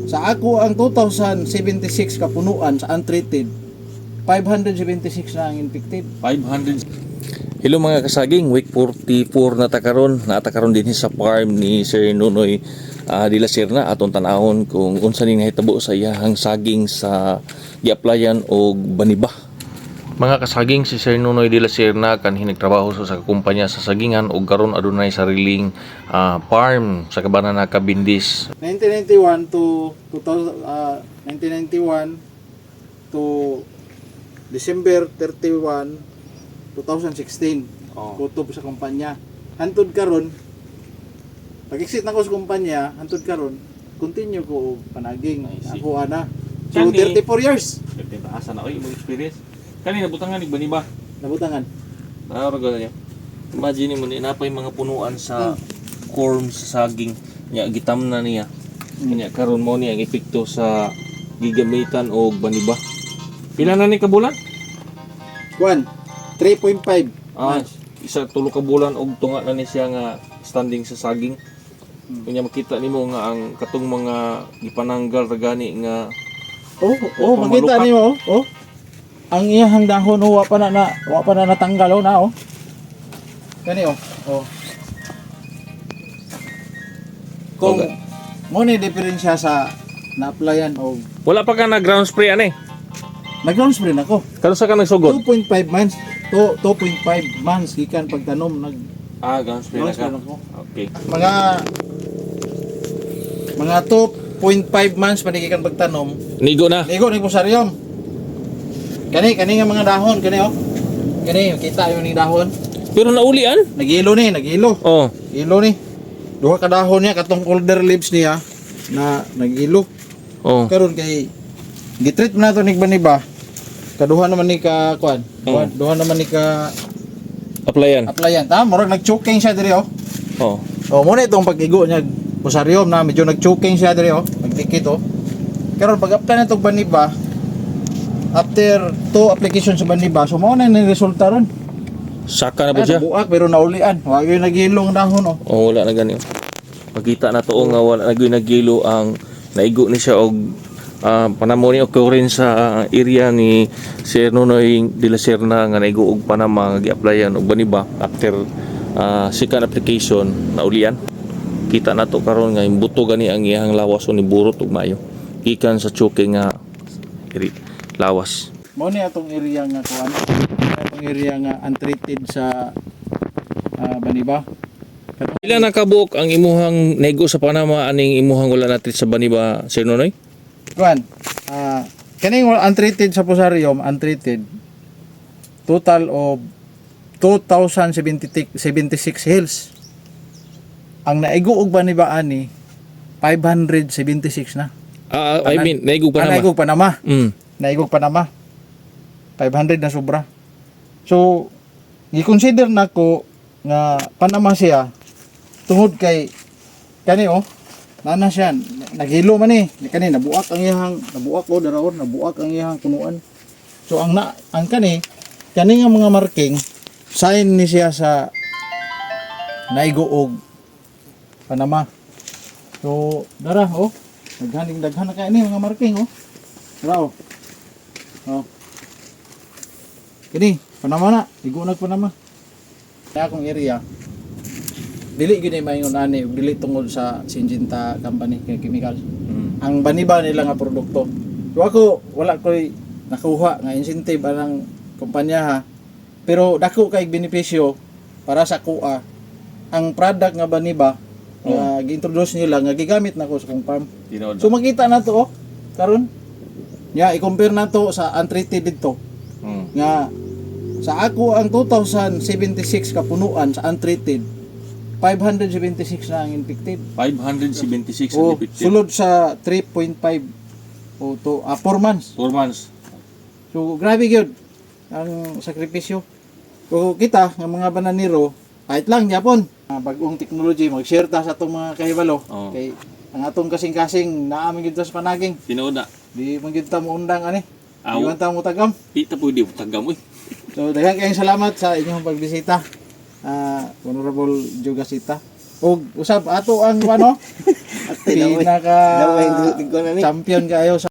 Sa ako ang 2076 kapunuan sa untreated, 576 na ang infected. 500. Hello mga kasaging, week 44 natakaron din sa farm ni Sir Nunoy de la Serna atong tanahon kung unsa ni nahitabo sa iyahang saging sa giaplayan og baniba. Mga kasaging, si Sir Nunoy de la Serna kanhi nagtrabaho sa kumpanya sa sagingan ug karon adunay sariling farm sa Cabanana, Cavendish. 1991 to 1991 to December 31 2016 kutob sa kumpanya. Hantod karon pag-exit na ko sa kumpanya, hantod karon continue ko og panaging ako ana. So 34 years. Asa na oy mo experience. Kani nabutangan ig baniba. Nabutangan. Araw niya. Imagine mo ni napay mga punuan sa corn sa saging nya gitamna niya. Kanya karon mo ni ang epekto sa gigamitan og baniba. Pila na ni ka bulan? 3.5 Isa tulo ka bulan og tunga na ni siya nga standing sa saging. Kunya makita nimo nga ang katong mga gipananggal ra gani nga makita nimo ang iyang dahon wa pa na natanggal na Kani Kung mo ni diferensya sa na-applyan og wala pa ka na ground spray ani. nag-ground spray na ko. Karon sa ka nagsugod? 2.5 months. 2.5 months gikan pagtanom Ground spray na ka. Okay. Mga 2.5 months pa gikan pagtanom. Nigo na. Nigo ni pusaryom. Kani nga mga dahon kani Kani kita yung ni dahon. Pero naulian? Nagilo. Ilo ni. Duha ka dahon niya katong older leaves niya na nagilo. Karon kay gitreat mo na to nig baniba. Kaduha naman ni ka kuan. Duha naman ni ka Applyan. Murag nag-choking siya diri mo na itong pag-igo niya pusaryom na medyo nag-choking siya diri nagdikit Karon pag apply na tong baniba after 2 application sa baniba so mao na ni resulta ron. Saka na ba siya? Buak pero naulian. Wa gyud nagilong dahon wala na gani. Pagkita na to nga wala na gyud nagilo ang naigo ni siya og panamo ni occurrence sa area ni Sir Nunoy de la Serna nga naigo og Panama nga gi-applyan og baniba after second application naulian. Kita na to karon nga imbuto gani ang iyang lawas o ni burot ug mayo. Gikan sa choking nga lawas. Mao ni atong area nga kuan. Atong area nga untreated sa baniba. Pila na kabuok ang imuhang nego sa Panama aning imuhang wala natin sa baniba, Sir Nunoy? Kuan. Kaning untreated sa pusaryom, untreated. Total of 2,076 hills. Ang naigo og baniba ani 576 na. I mean, naigog Panama. Naigog Panama. Naigog Panama. 500 na sobra. So, gi-consider nako nga Panama siya tungod kay kani nana siya naghilo man kani nabuak ang iyang punuan. So ang kani nga mga marking sign ni siya sa naigo og Panama. So dara daghan na kay ni mga marking dara kini Panama na igo nag Panama. Kaya akong area dili gini maingon ani ug dili tungod sa Syngenta company kay chemical. Ang baniba nila nga produkto. So ako wala koy nakuha nga incentive anang kumpanya ha. Pero dako kay benepisyo para sa kuha. Ang product nga baniba nga gi-introduce nila nga gigamit nako sa kong farm. So makita na to karon. I-compare na to sa untreated dito. Nga sa ako ang 2076 kapunuan sa untreated 576 na ang infected. 576 ang infected. Sulod sa 3.5 to 4 months. 4 months. So grabe gyud ang sakripisyo. So kita nga mga bananero kahit lang Japon, bagong technology mag-share ta sa atong mga kahibalo. Kay ang atong kasing-kasing naami gyud sa panaging. Tinuod na. Di man gyud ta mo undang ani. Di man ta mo tagam. Di ta pwede mo tagam So daghang kayong salamat sa inyong pagbisita. Honorable Jogasita. Og usab ato ang pinaka Daway, ko na ni. champion kayo sa